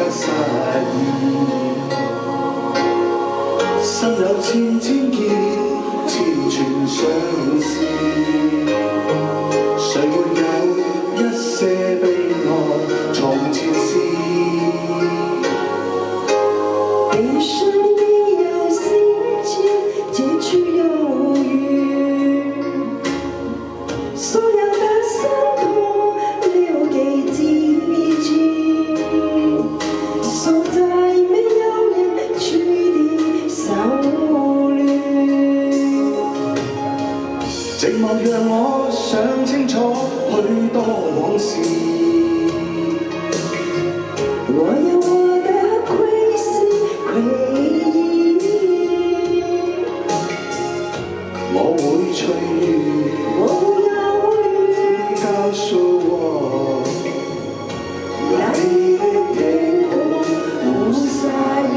實現，心有千千結，千串相思。誰沒有一些悲哀從前事？悲傷沒有心情，結局猶豫，所有的傷痛留給自己，鎖在沒有人去的小屋裏。寂寞讓我想清楚許多往事，我有我的歸心歸意，我會隨緣，我不憂慮，你告訴我，來的天空無下雨。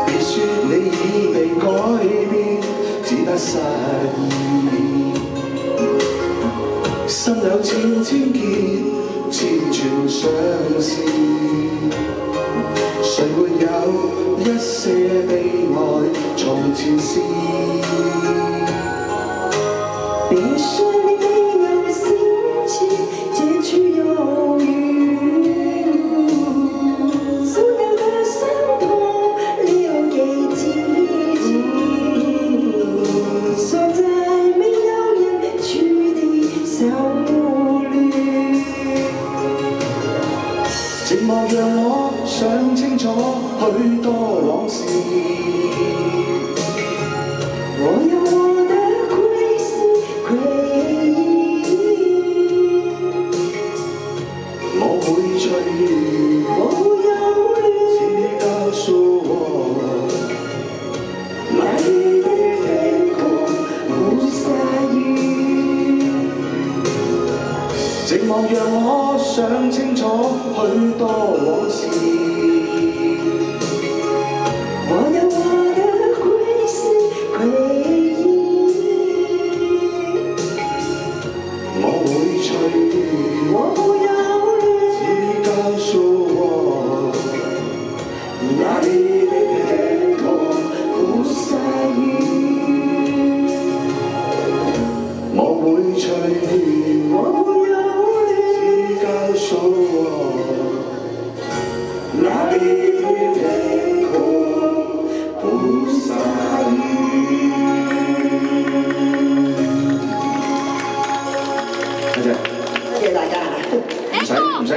別說你已被改變，只得失意。心有千千結，千串相思。誰沒有一些悲哀從前事？別說你沒有心情，結局猶豫，所有的傷痛留給自己，鎖在沒有人去的小屋裏。寂寞讓我想清楚許多往事，我有我的歸心歸意，我會隨緣，我不憂慮，請你告訴我，來的天空無下雨。寂寞讓我想清楚許多往事，我有我的歸心歸意，我會隨緣。我不